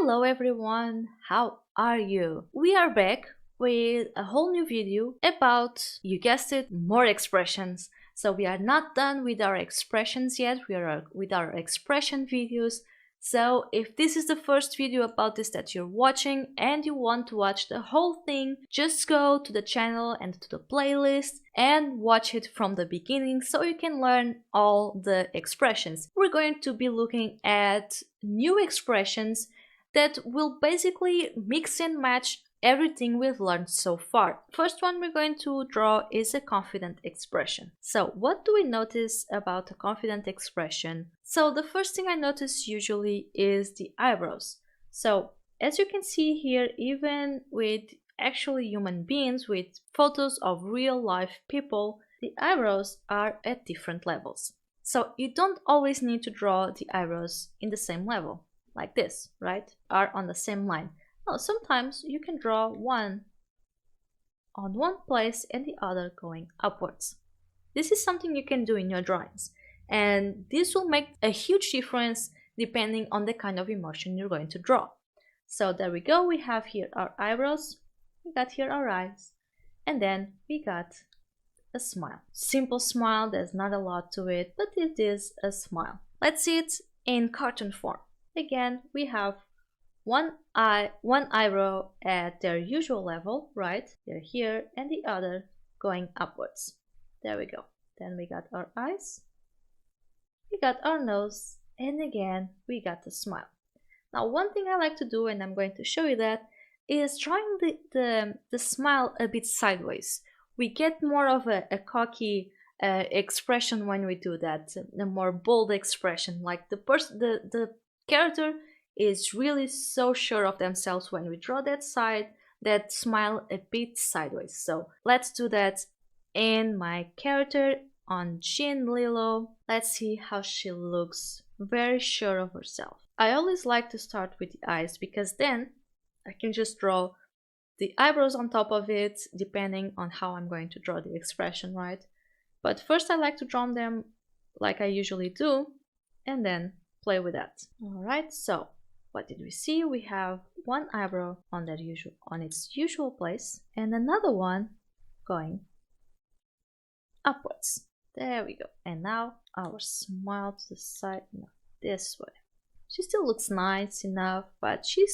Hello everyone, how are you? We are back with a whole new video about, you guessed it, more expressions. So we are not done with our expressions yet, we are with our expression videos. So if this is the first video about this that you're watching and you want to watch the whole thing, just go to the channel and to the playlist and watch it from the beginning so you can learn all the expressions. We're going to be looking at new expressions that will basically mix and match everything we've learned so far. First one we're going to draw is a confident expression. So what do we notice about a confident expression? So the first thing I notice usually is the eyebrows. So as you can see here, even with actually human beings, with photos of real life people, the eyebrows are at different levels. So you don't always need to draw the eyebrows in the same level, like this, right? Are on the same line. No, sometimes you can draw one on one place and the other going upwards. This is something you can do in your drawings, and this will make a huge difference depending on the kind of emotion you're going to draw. So there we go, we have here our eyebrows, we got here our eyes, and then we got a smile. Simple smile, there's not a lot to it, but it is a smile. Let's see it in cartoon form. Again, we have one eyebrow at their usual level, right? They're here, and the other going upwards. There we go. Then we got our eyes, we got our nose, and again we got the smile. Now one thing I like to do, and I'm going to show you that, is drawing the smile a bit sideways. We get more of a cocky expression when we do that, a more bold expression, like the character is really so sure of themselves when we draw that smile a bit sideways. So let's do that in my character on Jean Lilo. Let's see how she looks, very sure of herself. I always like to start with the eyes because then I can just draw the eyebrows on top of it depending on how I'm going to draw the expression, right? But first I like to draw them like I usually do and then play with that. Alright, so what did we see? We have one eyebrow on its usual place and another one going upwards. There we go. And now our smile to the side, no, this way. She still looks nice enough, but she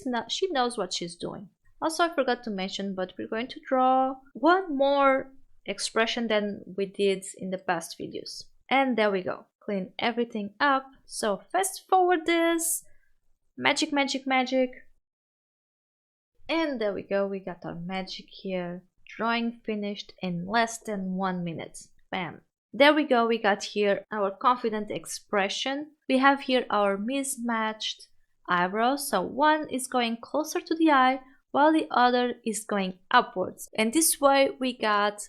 knows what she's doing. Also, I forgot to mention, but we're going to draw one more expression than we did in the past videos. And there we go. Clean everything up. So fast forward this. Magic, magic, magic. And there we go, we got our magic here. Drawing finished in less than 1 minute. Bam. There we go, we got here our confident expression. We have here our mismatched eyebrows. So one is going closer to the eye while the other is going upwards. And this way we got a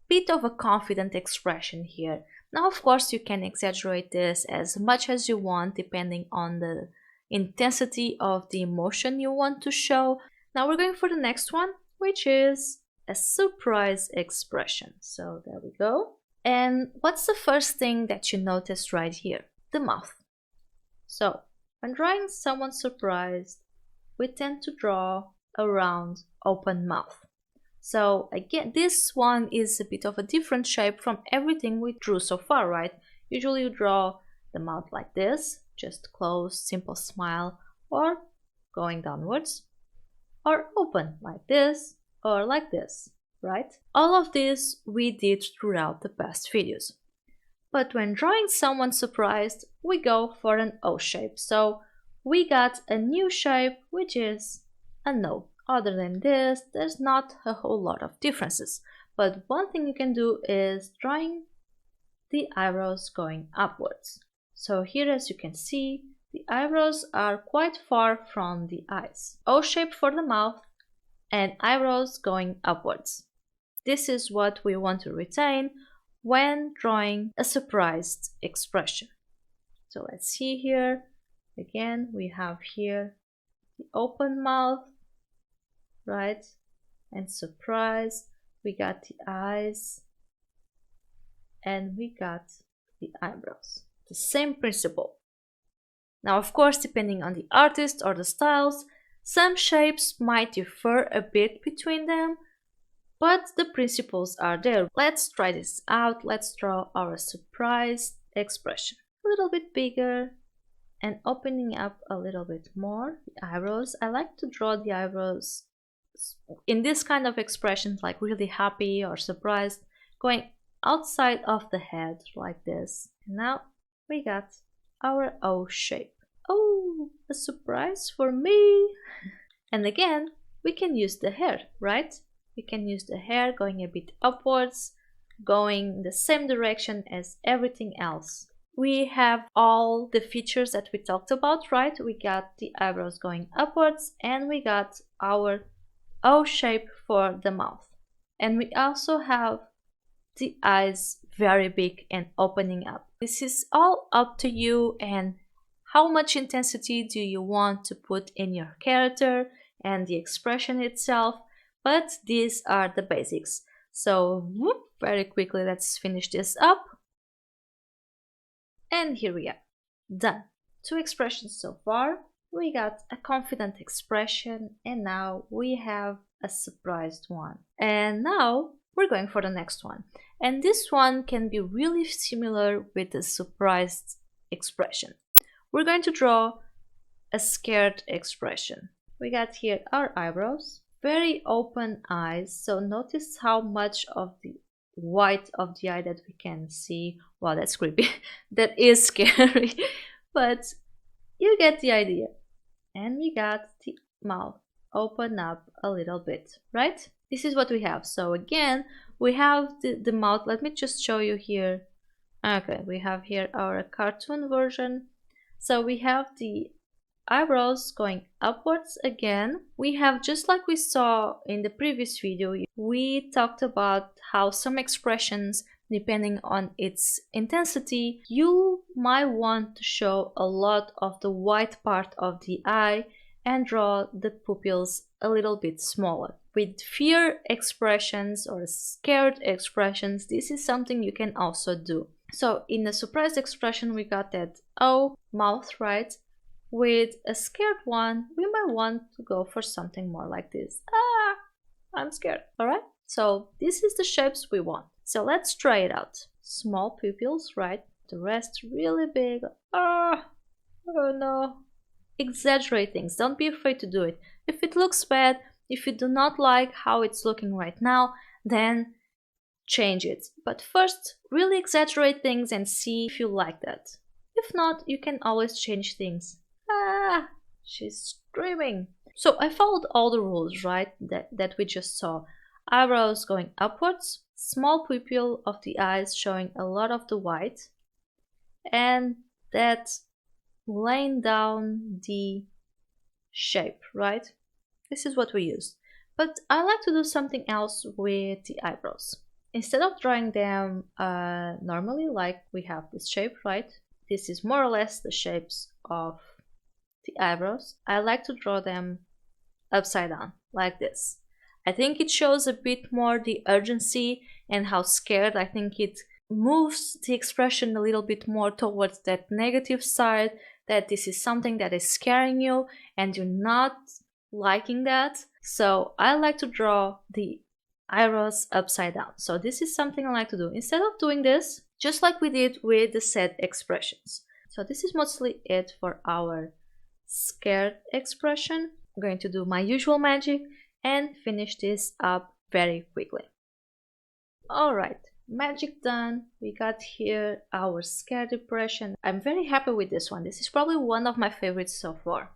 bit of a confident expression here. Now, of course, you can exaggerate this as much as you want depending on the intensity of the emotion you want to show. Now we're going for the next one, which is a surprise expression. So there we go. And what's the first thing that you noticed right here? The mouth. So when drawing someone surprised, we tend to draw a round, open mouth. So again, this one is a bit of a different shape from everything we drew so far, right? Usually you draw the mouth like this, just closed, simple smile, or going downwards, or open like this, or like this, right? All of this we did throughout the past videos. But when drawing someone surprised, we go for an O shape. So we got a new shape, which is a no. Other than this, there's not a whole lot of differences. But one thing you can do is drawing the eyebrows going upwards. So here, as you can see, the eyebrows are quite far from the eyes. O shape for the mouth and eyebrows going upwards. This is what we want to retain when drawing a surprised expression. So let's see here. Again, we have here the open mouth, right? And surprise. We got the eyes and we got the eyebrows. The same principle. Now, of course, depending on the artist or the styles, Some shapes might differ a bit between them, but the principles are there. Let's try this out. Let's draw our surprised expression. A little bit bigger and opening up a little bit more. The eyebrows. I like to draw the eyebrows in this kind of expressions, like really happy or surprised, going outside of the head like this. And now we got our O shape. Oh, a surprise for me! And again, we can use the hair, right? We can use the hair going a bit upwards, going the same direction as everything else. We have all the features that we talked about, right? We got the eyebrows going upwards and we got our O shape for the mouth. And we also have the eyes very big and opening up. This is all up to you and how much intensity do you want to put in your character and the expression itself, but these are the basics. So very quickly, let's finish this up. And here we are, done. 2 expressions so far. We got a confident expression and now we have a surprised one. And now we're going for the next one. And this one can be really similar with the surprised expression. We're going to draw a scared expression. We got here our eyebrows, very open eyes. So notice how much of the white of the eye that we can see. Wow, that's creepy. That is scary, but you get the idea. And we got the mouth open up a little bit, right? This is what we have. So again, we have the mouth. Let me just show you here. Okay, we have here our cartoon version. So we have the eyebrows going upwards again. We have, just like we saw in the previous video, we talked about how some expressions, depending on its intensity, you might want to show a lot of the white part of the eye and draw the pupils a little bit smaller. With fear expressions or scared expressions, this is something you can also do. So in the surprised expression, we got that O mouth, right? With a scared one, we might want to go for something more like this. Ah, I'm scared. All right. So this is the shapes we want. So let's try it out. Small pupils, right? The rest really big. Ah, oh no. Exaggerate things. Don't be afraid to do it. If it looks bad, if you do not like how it's looking right now, then change it. But first, really exaggerate things and see if you like that. If not, you can always change things. Ah, she's screaming. So I followed all the rules, right, that we just saw. Eyebrows going upwards, small pupil of the eyes showing a lot of the white, and that laying down the shape, right? This is what we used. But I like to do something else with the eyebrows. Instead of drawing them normally, like we have this shape, right? This is more or less the shapes of the eyebrows. I like to draw them upside down, like this. I think it shows a bit more the urgency and how scared. I think it moves the expression a little bit more towards that negative side, that this is something that is scaring you and you're not liking that. So I like to draw the eyebrows upside down. So this is something I like to do. Instead of doing this, just like we did with the set expressions. So this is mostly it for our scared expression. I'm going to do my usual magic and finish this up very quickly. Alright, magic done. We got here our scared expression. I'm very happy with this one. This is probably one of my favorites so far.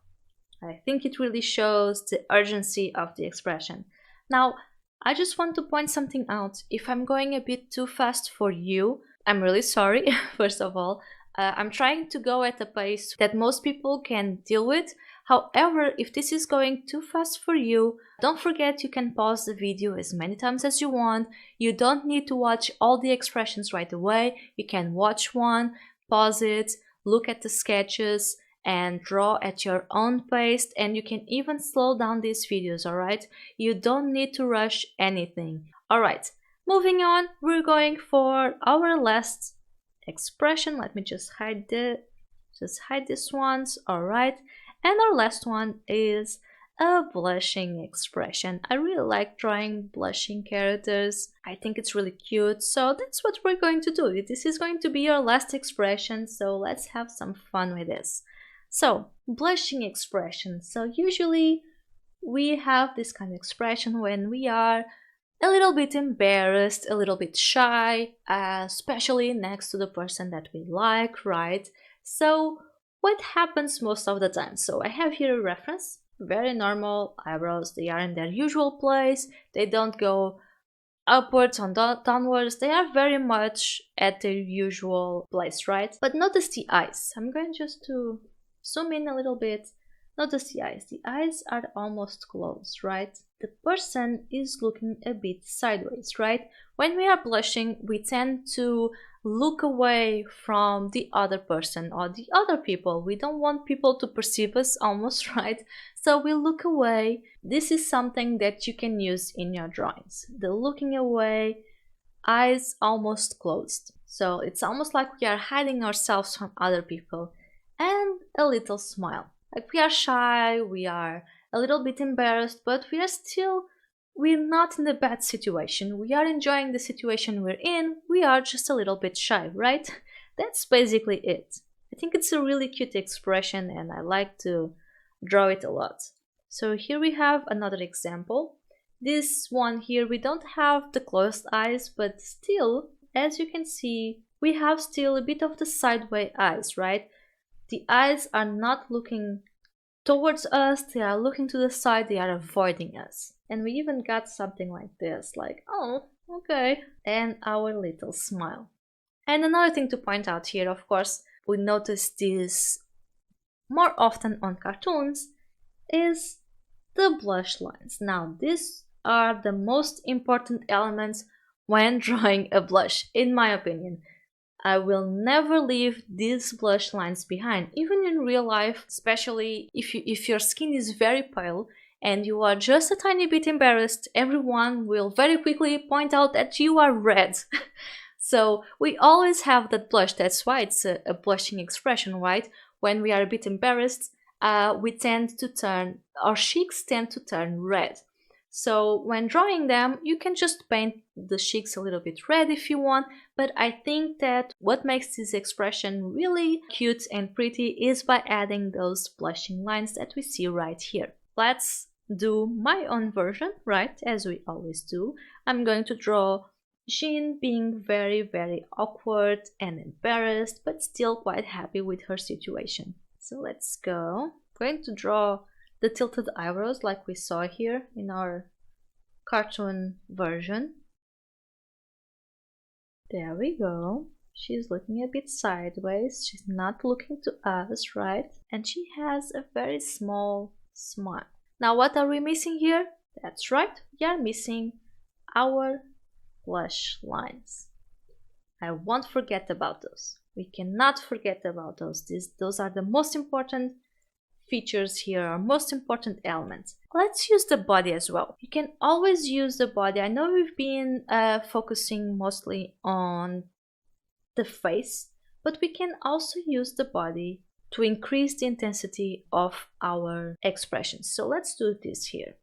I think it really shows the urgency of the expression. Now, I just want to point something out. If I'm going a bit too fast for you, I'm really sorry, first of all. I'm trying to go at a pace that most people can deal with. However, if this is going too fast for you, don't forget you can pause the video as many times as you want. You don't need to watch all the expressions right away. You can watch one, pause it, look at the sketches, and draw at your own pace, and you can even slow down these videos, alright? You don't need to rush anything. Alright, moving on, we're going for our last expression. Let me just hide this ones, alright? And our last one is a blushing expression. I really like drawing blushing characters. I think it's really cute, so that's what we're going to do. This is going to be our last expression, so let's have some fun with this. So, blushing expression. So usually we have this kind of expression when we are a little bit embarrassed, a little bit shy, especially next to the person that we like, right? So what happens most of the time? So I have here a reference, very normal eyebrows. They are in their usual place. They don't go upwards or downwards. They are very much at their usual place, right? But notice the eyes. I'm going just to zoom in a little bit. Notice the eyes. The eyes are almost closed, right? The person is looking a bit sideways, right? When we are blushing, we tend to look away from the other person or the other people. We don't want people to perceive us almost, right? So we look away. This is something that you can use in your drawings. The looking away, eyes almost closed. So it's almost like we are hiding ourselves from other people. And a little smile. Like we are shy, we are a little bit embarrassed, but we're not in a bad situation. We are enjoying the situation we're in. We are just a little bit shy, right? That's basically it. I think it's a really cute expression and I like to draw it a lot. So here we have another example. This one here, we don't have the closed eyes, but still, as you can see, we have still a bit of the sideways eyes, right? The eyes are not looking towards us, they are looking to the side, they are avoiding us. And we even got something like this, like, oh, okay, and our little smile. And another thing to point out here, of course, we notice this more often on cartoons, is the blush lines. Now, these are the most important elements when drawing a blush, in my opinion. I will never leave these blush lines behind, even in real life, especially if your skin is very pale and you are just a tiny bit embarrassed, everyone will very quickly point out that you are red. So we always have that blush. That's why it's a blushing expression, right? When we are a bit embarrassed, our cheeks tend to turn red. So when drawing them, you can just paint the cheeks a little bit red if you want, but I think that what makes this expression really cute and pretty is by adding those blushing lines that we see right here. Let's do my own version, right, as we always do. I'm going to draw Jean being very, very awkward and embarrassed, but still quite happy with her situation. So let's go. I'm going to draw the tilted eyebrows like we saw here in our cartoon version. There we go. She's looking a bit sideways. She's not looking to us, right? And she has a very small smile. Now what are we missing here? That's right, we are missing our blush lines. I won't forget about those. We cannot forget about those. Those are the most important features here, are most important elements. Let's use the body as well. You can always use the body. I know we've been focusing mostly on the face, but we can also use the body to increase the intensity of our expressions. So let's do this here.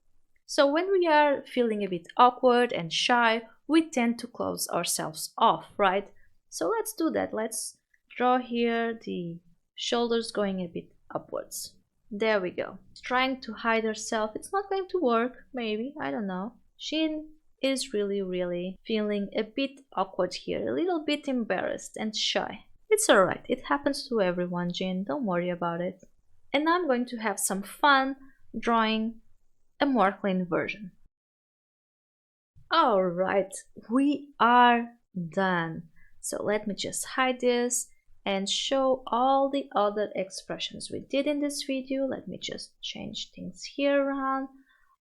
So when we are feeling a bit awkward and shy, we tend to close ourselves off, right? So let's do that. Let's draw here the shoulders going a bit upwards. There we go. Trying to hide herself. It's not going to work, maybe. I don't know. She is really feeling a bit awkward here. A little bit embarrassed and shy. It's alright. It happens to everyone, Jean. Don't worry about it. And now I'm going to have some fun drawing a more clean version. Alright. We are done. So let me just hide this and show all the other expressions we did in this video. Let me just change things here around.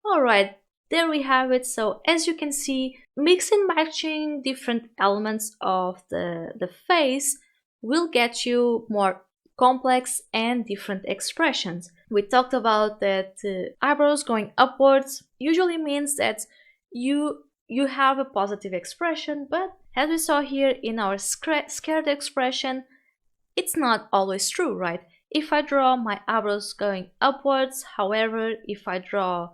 Alright, there we have it. So as you can see, mix and matching different elements of the face will get you more complex and different expressions. We talked about that eyebrows going upwards usually means that you have a positive expression, but as we saw here in our scared expression, it's not always true, right? if I draw my eyebrows going upwards. However, if I draw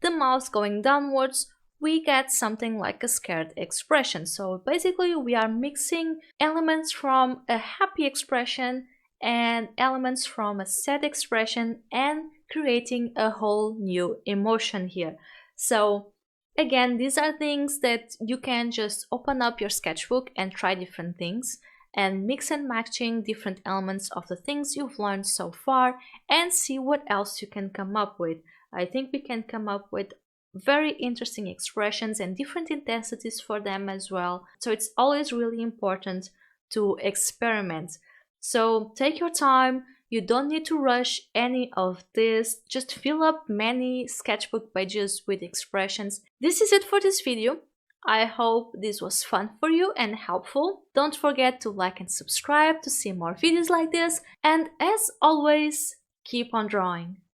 the mouth going downwards, we get something like a scared expression. So basically we are mixing elements from a happy expression and elements from a sad expression and creating a whole new emotion here. So again, these are things that you can just open up your sketchbook and try different things and mix and matching different elements of the things you've learned so far and see what else you can come up with. I think we can come up with very interesting expressions and different intensities for them as well. So it's always really important to experiment. So take your time. You don't need to rush any of this. Just fill up many sketchbook pages with expressions. This is it for this video. I hope this was fun for you and helpful. Don't forget to like and subscribe to see more videos like this. And as always, keep on drawing.